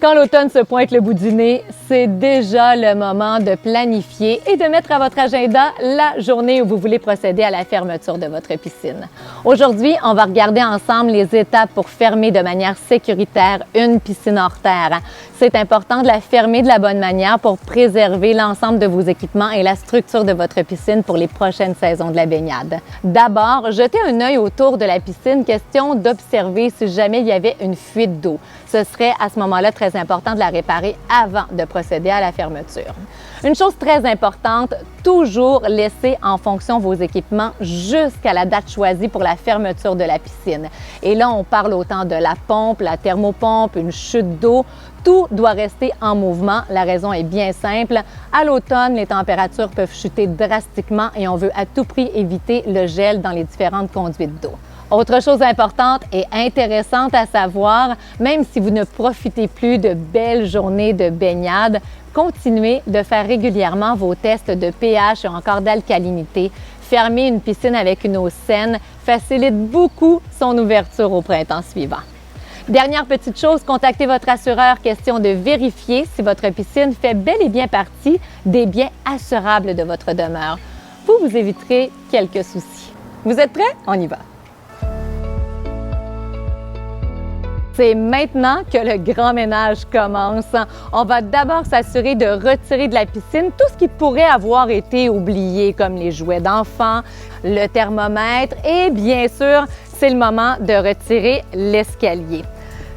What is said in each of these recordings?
Quand l'automne se pointe le bout du nez, c'est déjà le moment de planifier et de mettre à votre agenda la journée où vous voulez procéder à la fermeture de votre piscine. Aujourd'hui, on va regarder ensemble les étapes pour fermer de manière sécuritaire une piscine hors terre. C'est important de la fermer de la bonne manière pour préserver l'ensemble de vos équipements et la structure de votre piscine pour les prochaines saisons de la baignade. D'abord, jetez un œil autour de la piscine, question d'observer si jamais il y avait une fuite d'eau. Ce serait à ce moment-là très important de la réparer avant de procéder à la fermeture. Une chose très importante, toujours laisser en fonction vos équipements jusqu'à la date choisie pour la fermeture de la piscine. Et là, on parle autant de la pompe, la thermopompe, une chute d'eau. Tout doit rester en mouvement. La raison est bien simple. À l'automne, les températures peuvent chuter drastiquement et on veut à tout prix éviter le gel dans les différentes conduites d'eau. Autre chose importante et intéressante à savoir, même si vous ne profitez plus de belles journées de baignade, continuez de faire régulièrement vos tests de pH et encore d'alcalinité. Fermer une piscine avec une eau saine facilite beaucoup son ouverture au printemps suivant. Dernière petite chose, contactez votre assureur, question de vérifier si votre piscine fait bel et bien partie des biens assurables de votre demeure. Vous éviterez quelques soucis. Vous êtes prêts? On y va! C'est maintenant que le grand ménage commence. On va d'abord s'assurer de retirer de la piscine tout ce qui pourrait avoir été oublié, comme les jouets d'enfants, le thermomètre et bien sûr, c'est le moment de retirer l'escalier.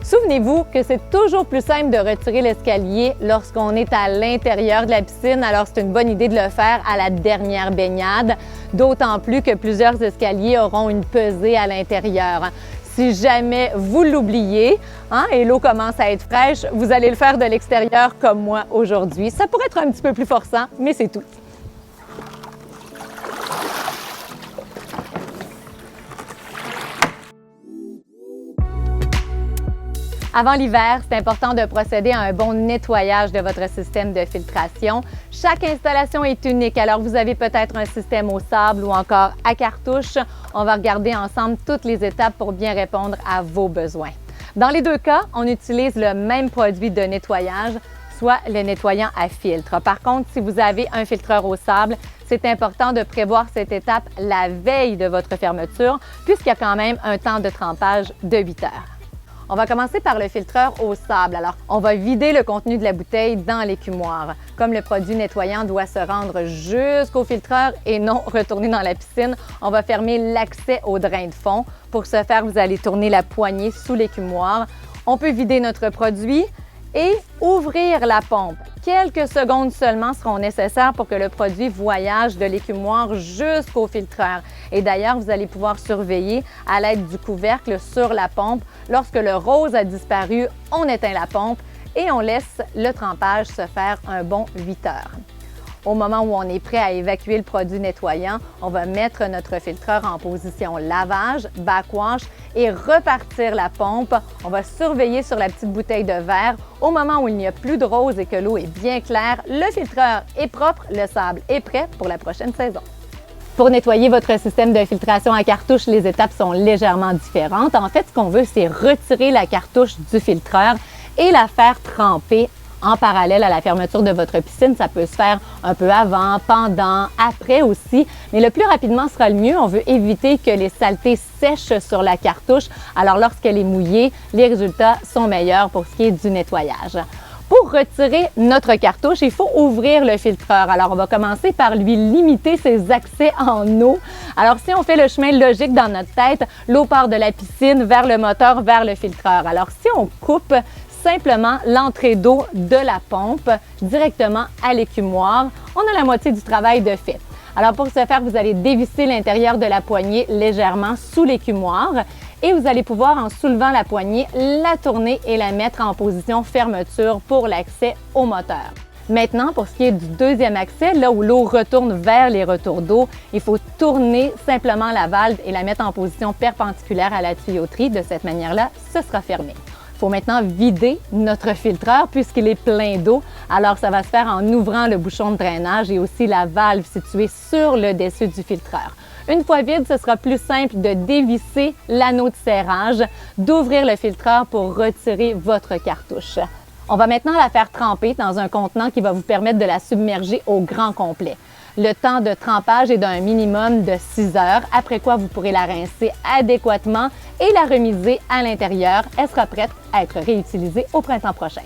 Souvenez-vous que c'est toujours plus simple de retirer l'escalier lorsqu'on est à l'intérieur de la piscine, alors c'est une bonne idée de le faire à la dernière baignade, d'autant plus que plusieurs escaliers auront une pesée à l'intérieur. Si jamais vous l'oubliez et l'eau commence à être fraîche, vous allez le faire de l'extérieur comme moi aujourd'hui. Ça pourrait être un petit peu plus forçant, mais c'est tout. Avant l'hiver, c'est important de procéder à un bon nettoyage de votre système de filtration. Chaque installation est unique, alors vous avez peut-être un système au sable ou encore à cartouche. On va regarder ensemble toutes les étapes pour bien répondre à vos besoins. Dans les deux cas, on utilise le même produit de nettoyage, soit le nettoyant à filtre. Par contre, si vous avez un filtreur au sable, c'est important de prévoir cette étape la veille de votre fermeture, puisqu'il y a quand même un temps de trempage de 8 heures. On va commencer par le filtreur au sable. Alors, on va vider le contenu de la bouteille dans l'écumoire. Comme le produit nettoyant doit se rendre jusqu'au filtreur et non retourner dans la piscine, on va fermer l'accès au drain de fond. Pour ce faire, vous allez tourner la poignée sous l'écumoire. On peut vider notre produit et ouvrir la pompe. Quelques secondes seulement seront nécessaires pour que le produit voyage de l'écumoire jusqu'au filtreur. Et d'ailleurs, vous allez pouvoir surveiller à l'aide du couvercle sur la pompe. Lorsque le rose a disparu, on éteint la pompe et on laisse le trempage se faire un bon 8 heures. Au moment où on est prêt à évacuer le produit nettoyant, on va mettre notre filtreur en position lavage, backwash et repartir la pompe. On va surveiller sur la petite bouteille de verre. Au moment où il n'y a plus de rose et que l'eau est bien claire, le filtreur est propre, le sable est prêt pour la prochaine saison. Pour nettoyer votre système de filtration à cartouche, les étapes sont légèrement différentes. En fait, ce qu'on veut, c'est retirer la cartouche du filtreur et la faire tremper en parallèle à la fermeture de votre piscine. Ça peut se faire un peu avant, pendant, après aussi, mais le plus rapidement sera le mieux. On veut éviter que les saletés sèchent sur la cartouche. Alors, lorsqu'elle est mouillée, les résultats sont meilleurs pour ce qui est du nettoyage. Pour retirer notre cartouche, il faut ouvrir le filtreur. Alors, on va commencer par lui limiter ses accès en eau. Alors, si on fait le chemin logique dans notre tête, l'eau part de la piscine vers le moteur, vers le filtreur. Alors, si on coupe simplement l'entrée d'eau de la pompe directement à l'écumoire, on a la moitié du travail de fait. Alors, pour ce faire, vous allez dévisser l'intérieur de la poignée légèrement sous l'écumoire et vous allez pouvoir, en soulevant la poignée, la tourner et la mettre en position fermeture pour l'accès au moteur. Maintenant, pour ce qui est du deuxième accès, là où l'eau retourne vers les retours d'eau, il faut tourner simplement la valve et la mettre en position perpendiculaire à la tuyauterie. De cette manière-là, ce sera fermé. Il faut maintenant vider notre filtreur puisqu'il est plein d'eau. Alors, ça va se faire en ouvrant le bouchon de drainage et aussi la valve située sur le dessus du filtreur. Une fois vide, ce sera plus simple de dévisser l'anneau de serrage, d'ouvrir le filtreur pour retirer votre cartouche. On va maintenant la faire tremper dans un contenant qui va vous permettre de la submerger au grand complet. Le temps de trempage est d'un minimum de 6 heures, après quoi vous pourrez la rincer adéquatement et la remiser à l'intérieur. Elle sera prête à être réutilisée au printemps prochain.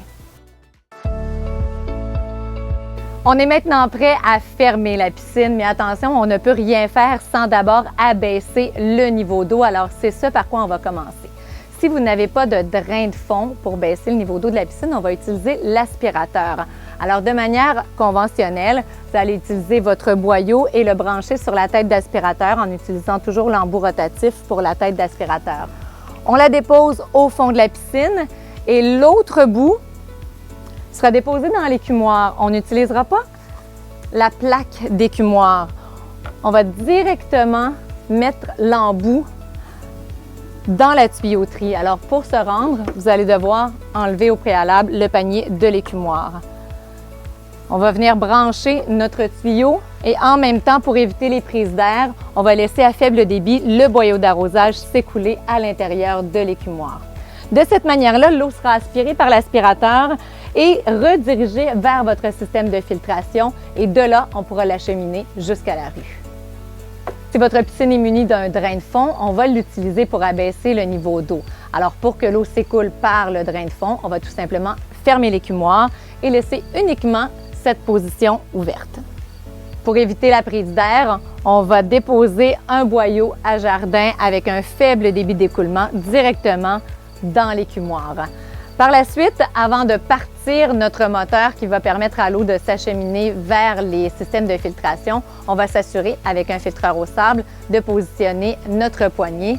On est maintenant prêt à fermer la piscine, mais attention, on ne peut rien faire sans d'abord abaisser le niveau d'eau. Alors, c'est ce par quoi on va commencer. Si vous n'avez pas de drain de fond pour baisser le niveau d'eau de la piscine, on va utiliser l'aspirateur. Alors, de manière conventionnelle, vous allez utiliser votre boyau et le brancher sur la tête d'aspirateur en utilisant toujours l'embout rotatif pour la tête d'aspirateur. On la dépose au fond de la piscine et l'autre bout sera déposé dans l'écumoire. On n'utilisera pas la plaque d'écumoire. On va directement mettre l'embout dans la tuyauterie. Alors, pour se rendre, vous allez devoir enlever au préalable le panier de l'écumoire. On va venir brancher notre tuyau et en même temps, pour éviter les prises d'air, on va laisser à faible débit le boyau d'arrosage s'écouler à l'intérieur de l'écumoire. De cette manière-là, l'eau sera aspirée par l'aspirateur et redirigée vers votre système de filtration et de là, on pourra l'acheminer jusqu'à la rue. Si votre piscine est munie d'un drain de fond, on va l'utiliser pour abaisser le niveau d'eau. Alors, pour que l'eau s'écoule par le drain de fond, on va tout simplement fermer l'écumoire et laisser uniquement cette position ouverte. Pour éviter la prise d'air, on va déposer un boyau à jardin avec un faible débit d'écoulement directement dans l'écumoire. Par la suite, avant de partir notre moteur qui va permettre à l'eau de s'acheminer vers les systèmes de filtration, on va s'assurer avec un filtreur au sable de positionner notre poignée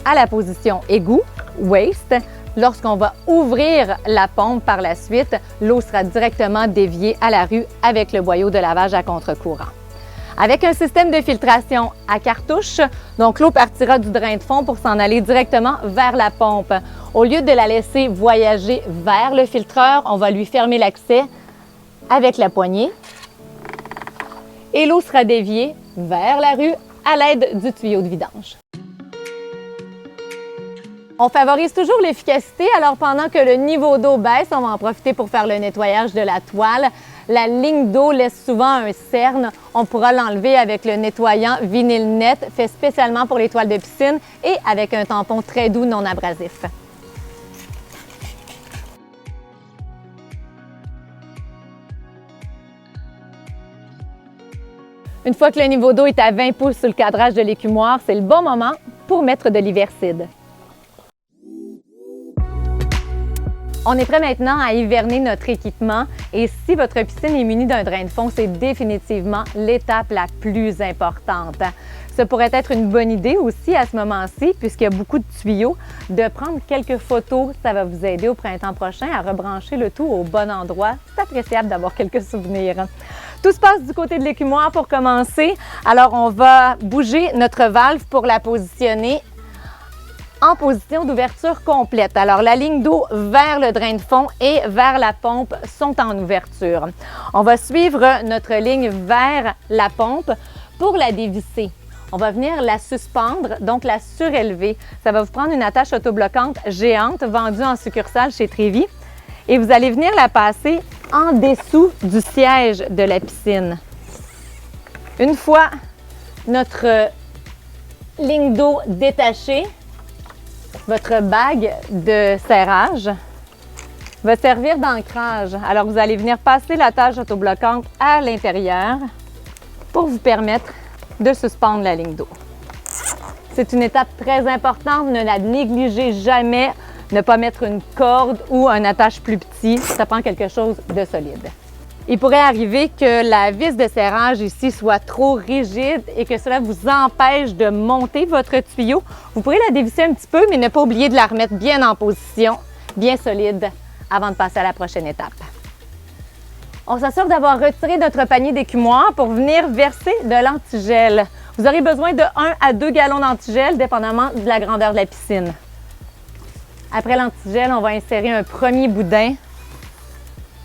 à la position égout, waste. Lorsqu'on va ouvrir la pompe par la suite, l'eau sera directement déviée à la rue avec le boyau de lavage à contre-courant. Avec un système de filtration à cartouche, donc l'eau partira du drain de fond pour s'en aller directement vers la pompe. Au lieu de la laisser voyager vers le filtreur, on va lui fermer l'accès avec la poignée et l'eau sera déviée vers la rue à l'aide du tuyau de vidange. On favorise toujours l'efficacité, alors pendant que le niveau d'eau baisse, on va en profiter pour faire le nettoyage de la toile. La ligne d'eau laisse souvent un cerne. On pourra l'enlever avec le nettoyant vinyle net, fait spécialement pour les toiles de piscine et avec un tampon très doux non abrasif. Une fois que le niveau d'eau est à 20 pouces sur le cadrage de l'écumoire, c'est le bon moment pour mettre de l'Iverside. On est prêt maintenant à hiverner notre équipement et si votre piscine est munie d'un drain de fond, c'est définitivement l'étape la plus importante. Ce pourrait être une bonne idée aussi à ce moment-ci, puisqu'il y a beaucoup de tuyaux, de prendre quelques photos. Ça va vous aider au printemps prochain à rebrancher le tout au bon endroit. C'est appréciable d'avoir quelques souvenirs. Tout se passe du côté de l'écumoire pour commencer. Alors, on va bouger notre valve pour la positionner en position d'ouverture complète. Alors, la ligne d'eau vers le drain de fond et vers la pompe sont en ouverture. On va suivre notre ligne vers la pompe pour la dévisser. On va venir la suspendre, donc la surélever. Ça va vous prendre une attache autobloquante géante vendue en succursale chez Trévi et vous allez venir la passer en dessous du siège de la piscine. Une fois notre ligne d'eau détachée, votre bague de serrage va servir d'ancrage. Alors, vous allez venir passer l'attache autobloquante à l'intérieur pour vous permettre de suspendre la ligne d'eau. C'est une étape très importante, ne la négligez jamais. Ne pas mettre une corde ou un attache plus petit, ça prend quelque chose de solide. Il pourrait arriver que la vis de serrage ici soit trop rigide et que cela vous empêche de monter votre tuyau. Vous pourrez la dévisser un petit peu, mais ne pas oublier de la remettre bien en position, bien solide, avant de passer à la prochaine étape. On s'assure d'avoir retiré notre panier d'écumoire pour venir verser de l'antigel. Vous aurez besoin de 1 à 2 gallons d'antigel, dépendamment de la grandeur de la piscine. Après l'antigel, on va insérer un premier boudin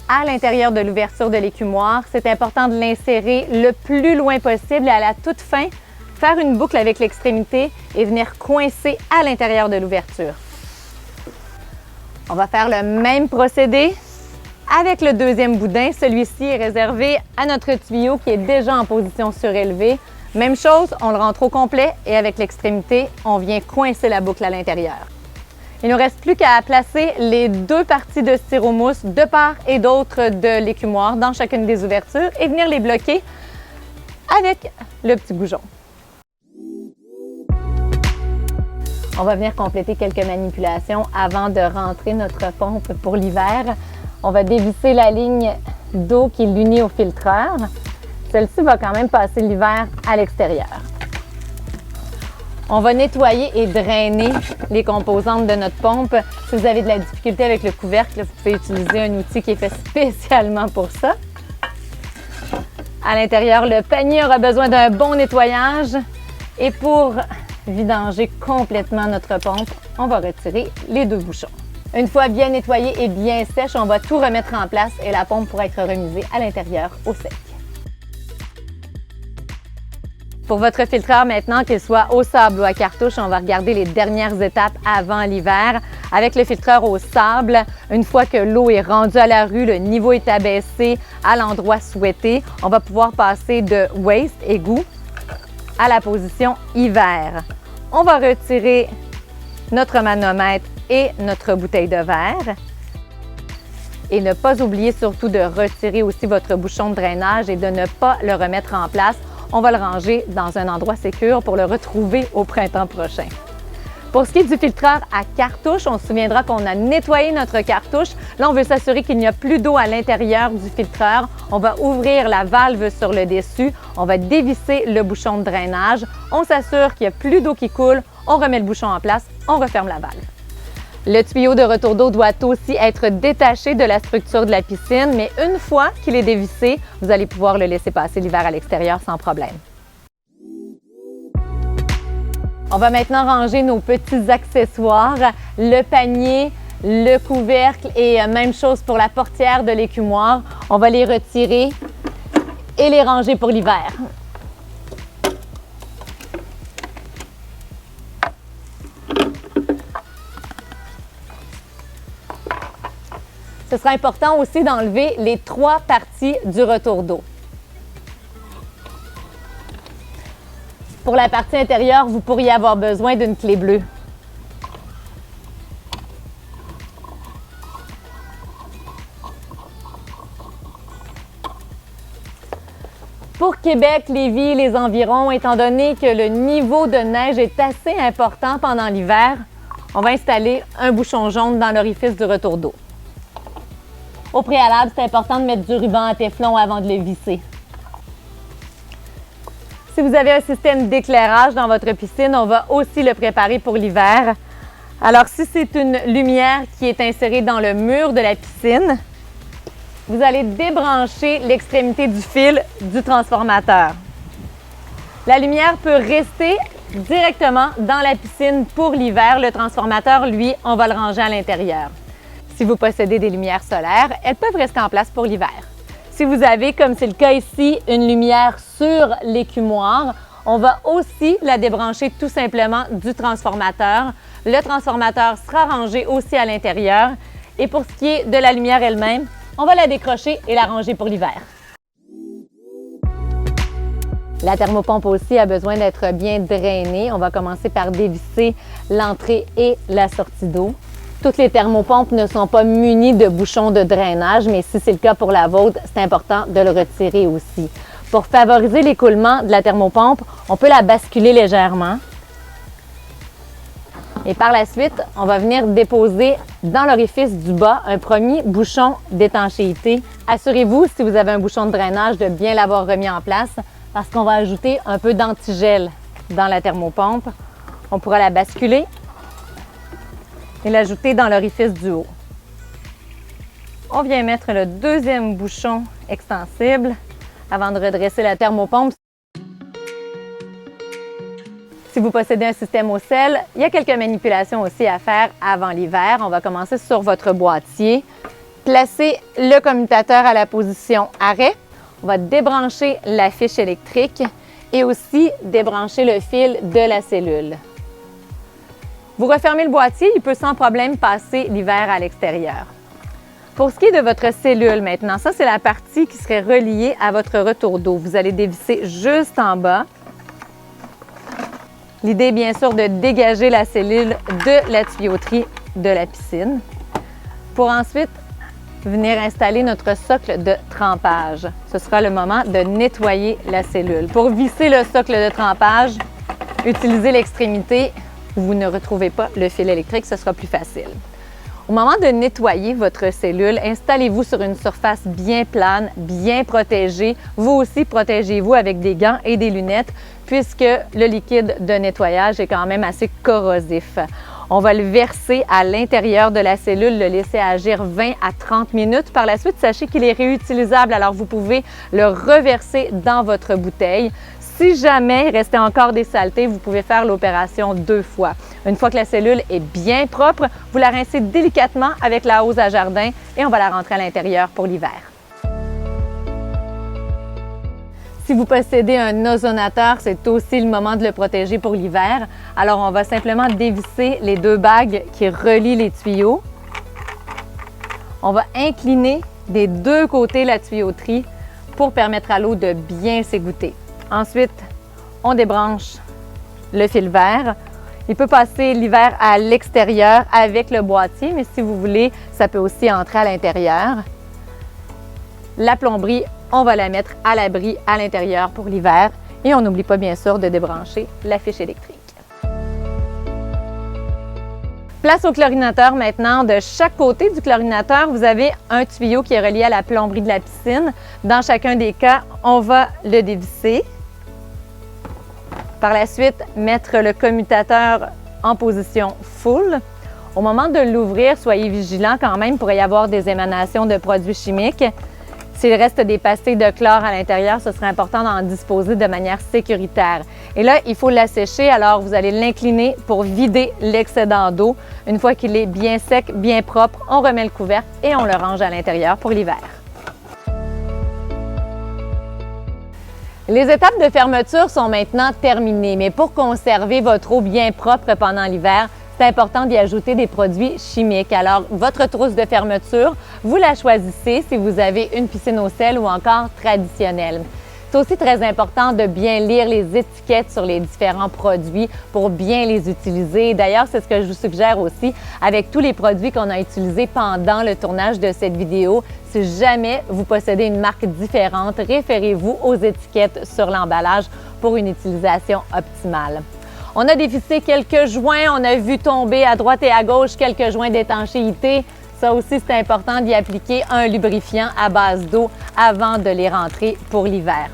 à l'intérieur de l'ouverture de l'écumoire. C'est important de l'insérer le plus loin possible et à la toute fin, faire une boucle avec l'extrémité et venir coincer à l'intérieur de l'ouverture. On va faire le même procédé avec le deuxième boudin. Celui-ci est réservé à notre tuyau qui est déjà en position surélevée. Même chose, on le rentre au complet et avec l'extrémité, on vient coincer la boucle à l'intérieur. Il ne nous reste plus qu'à placer les deux parties de styromousse de part et d'autre de l'écumoire dans chacune des ouvertures et venir les bloquer avec le petit goujon. On va venir compléter quelques manipulations avant de rentrer notre pompe pour l'hiver. On va dévisser la ligne d'eau qui l'unit au filtreur. Celle-ci va quand même passer l'hiver à l'extérieur. On va nettoyer et drainer les composantes de notre pompe. Si vous avez de la difficulté avec le couvercle, vous pouvez utiliser un outil qui est fait spécialement pour ça. À l'intérieur, le panier aura besoin d'un bon nettoyage. Et pour vidanger complètement notre pompe, on va retirer les deux bouchons. Une fois bien nettoyée et bien sèche, on va tout remettre en place et la pompe pourra être remisée à l'intérieur au sec. Pour votre filtreur maintenant, qu'il soit au sable ou à cartouche, on va regarder les dernières étapes avant l'hiver. Avec le filtreur au sable, une fois que l'eau est rendue à la rue, le niveau est abaissé à l'endroit souhaité, on va pouvoir passer de waste, égout, à la position hiver. On va retirer notre manomètre et notre bouteille de verre. Et ne pas oublier surtout de retirer aussi votre bouchon de drainage et de ne pas le remettre en place. On va le ranger dans un endroit sécure pour le retrouver au printemps prochain. Pour ce qui est du filtreur à cartouche, on se souviendra qu'on a nettoyé notre cartouche. Là, on veut s'assurer qu'il n'y a plus d'eau à l'intérieur du filtreur. On va ouvrir la valve sur le dessus. On va dévisser le bouchon de drainage. On s'assure qu'il n'y a plus d'eau qui coule. On remet le bouchon en place. On referme la valve. Le tuyau de retour d'eau doit aussi être détaché de la structure de la piscine, mais une fois qu'il est dévissé, vous allez pouvoir le laisser passer l'hiver à l'extérieur sans problème. On va maintenant ranger nos petits accessoires, le panier, le couvercle et même chose pour la portière de l'écumoire. On va les retirer et les ranger pour l'hiver. Ce sera important aussi d'enlever les 3 parties du retour d'eau. Pour la partie intérieure, vous pourriez avoir besoin d'une clé bleue. Pour Québec, Lévis, les environs, étant donné que le niveau de neige est assez important pendant l'hiver, on va installer un bouchon jaune dans l'orifice du retour d'eau. Au préalable, c'est important de mettre du ruban à téflon avant de le visser. Si vous avez un système d'éclairage dans votre piscine, on va aussi le préparer pour l'hiver. Alors, si c'est une lumière qui est insérée dans le mur de la piscine, vous allez débrancher l'extrémité du fil du transformateur. La lumière peut rester directement dans la piscine pour l'hiver. Le transformateur, lui, on va le ranger à l'intérieur. Si vous possédez des lumières solaires, elles peuvent rester en place pour l'hiver. Si vous avez, comme c'est le cas ici, une lumière sur l'écumoire, on va aussi la débrancher tout simplement du transformateur. Le transformateur sera rangé aussi à l'intérieur. Et pour ce qui est de la lumière elle-même, on va la décrocher et la ranger pour l'hiver. La thermopompe aussi a besoin d'être bien drainée. On va commencer par dévisser l'entrée et la sortie d'eau. Toutes les thermopompes ne sont pas munies de bouchons de drainage, mais si c'est le cas pour la vôtre, c'est important de le retirer aussi. Pour favoriser l'écoulement de la thermopompe, on peut la basculer légèrement. Et par la suite, on va venir déposer dans l'orifice du bas un premier bouchon d'étanchéité. Assurez-vous, si vous avez un bouchon de drainage, de bien l'avoir remis en place parce qu'on va ajouter un peu d'antigel dans la thermopompe. On pourra la basculer et l'ajouter dans l'orifice du haut. On vient mettre le deuxième bouchon extensible avant de redresser la thermopompe. Si vous possédez un système au sel, il y a quelques manipulations aussi à faire avant l'hiver. On va commencer sur votre boîtier. Placez le commutateur à la position arrêt. On va débrancher la fiche électrique et aussi débrancher le fil de la cellule. Vous refermez le boîtier, il peut sans problème passer l'hiver à l'extérieur. Pour ce qui est de votre cellule maintenant, ça c'est la partie qui serait reliée à votre retour d'eau. Vous allez dévisser juste en bas. L'idée est bien sûr de dégager la cellule de la tuyauterie de la piscine pour ensuite venir installer notre socle de trempage. Ce sera le moment de nettoyer la cellule. Pour visser le socle de trempage, utilisez l'extrémité où vous ne retrouvez pas le fil électrique, ce sera plus facile. Au moment de nettoyer votre cellule, installez-vous sur une surface bien plane, bien protégée. Vous aussi, protégez-vous avec des gants et des lunettes puisque le liquide de nettoyage est quand même assez corrosif. On va le verser à l'intérieur de la cellule, le laisser agir 20 à 30 minutes. Par la suite, sachez qu'il est réutilisable, alors vous pouvez le reverser dans votre bouteille. Si jamais il restait encore des saletés, vous pouvez faire l'opération 2 fois. Une fois que la cellule est bien propre, vous la rincez délicatement avec la hose à jardin et on va la rentrer à l'intérieur pour l'hiver. Si vous possédez un ozonateur, c'est aussi le moment de le protéger pour l'hiver. Alors, on va simplement dévisser les 2 bagues qui relient les tuyaux. On va incliner des 2 côtés la tuyauterie pour permettre à l'eau de bien s'égoutter. Ensuite, on débranche le fil vert. Il peut passer l'hiver à l'extérieur avec le boîtier, mais si vous voulez, ça peut aussi entrer à l'intérieur. La plomberie, on va la mettre à l'abri à l'intérieur pour l'hiver et on n'oublie pas bien sûr de débrancher la fiche électrique. Place au chlorinateur maintenant. De chaque côté du chlorinateur, vous avez un tuyau qui est relié à la plomberie de la piscine. Dans chacun des cas, on va le dévisser. Par la suite, mettre le commutateur en position full. Au moment de l'ouvrir, soyez vigilant quand même, il pourrait y avoir des émanations de produits chimiques. S'il reste des pastilles de chlore à l'intérieur, ce serait important d'en disposer de manière sécuritaire. Et là, il faut l'assécher, alors vous allez l'incliner pour vider l'excédent d'eau. Une fois qu'il est bien sec, bien propre, on remet le couvercle et on le range à l'intérieur pour l'hiver. Les étapes de fermeture sont maintenant terminées, mais pour conserver votre eau bien propre pendant l'hiver, c'est important d'y ajouter des produits chimiques. Alors, votre trousse de fermeture, vous la choisissez si vous avez une piscine au sel ou encore traditionnelle. C'est aussi très important de bien lire les étiquettes sur les différents produits pour bien les utiliser. D'ailleurs, c'est ce que je vous suggère aussi avec tous les produits qu'on a utilisés pendant le tournage de cette vidéo. Si jamais vous possédez une marque différente, référez-vous aux étiquettes sur l'emballage pour une utilisation optimale. On a dévissé quelques joints, on a vu tomber à droite et à gauche quelques joints d'étanchéité. Ça aussi, c'est important d'y appliquer un lubrifiant à base d'eau avant de les rentrer pour l'hiver.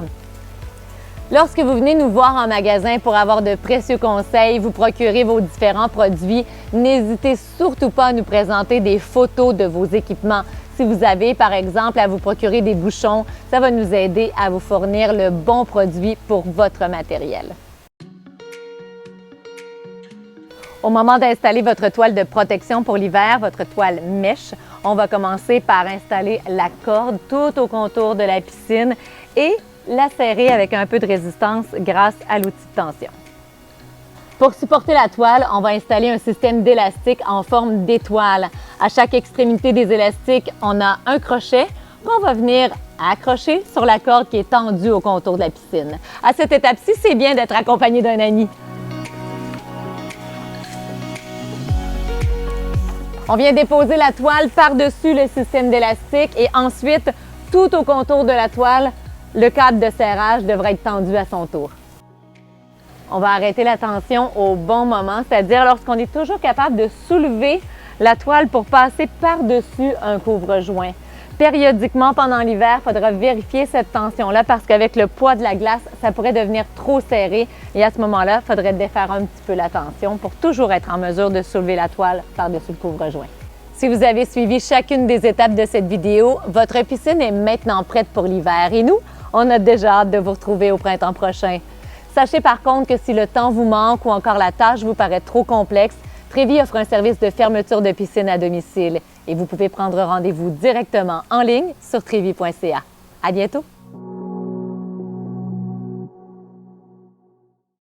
Lorsque vous venez nous voir en magasin pour avoir de précieux conseils, vous procurer vos différents produits, n'hésitez surtout pas à nous présenter des photos de vos équipements. Si vous avez, par exemple, à vous procurer des bouchons, ça va nous aider à vous fournir le bon produit pour votre matériel. Au moment d'installer votre toile de protection pour l'hiver, votre toile mèche, on va commencer par installer la corde tout au contour de la piscine et la serrer avec un peu de résistance grâce à l'outil de tension. Pour supporter la toile, on va installer un système d'élastique en forme d'étoile. À chaque extrémité des élastiques, on a un crochet qu'on va venir accrocher sur la corde qui est tendue au contour de la piscine. À cette étape-ci, c'est bien d'être accompagné d'un ami. On vient déposer la toile par-dessus le système d'élastique et ensuite, tout au contour de la toile, le câble de serrage devrait être tendu à son tour. On va arrêter la tension au bon moment, c'est-à-dire lorsqu'on est toujours capable de soulever la toile pour passer par-dessus un couvre-joint. Périodiquement, pendant l'hiver, il faudra vérifier cette tension-là parce qu'avec le poids de la glace, ça pourrait devenir trop serré et à ce moment-là, il faudrait défaire un petit peu la tension pour toujours être en mesure de soulever la toile par-dessus le couvre-joint. Si vous avez suivi chacune des étapes de cette vidéo, votre piscine est maintenant prête pour l'hiver et nous, on a déjà hâte de vous retrouver au printemps prochain. Sachez par contre que si le temps vous manque ou encore la tâche vous paraît trop complexe, Trévi offre un service de fermeture de piscine à domicile et vous pouvez prendre rendez-vous directement en ligne sur trevi.ca. À bientôt!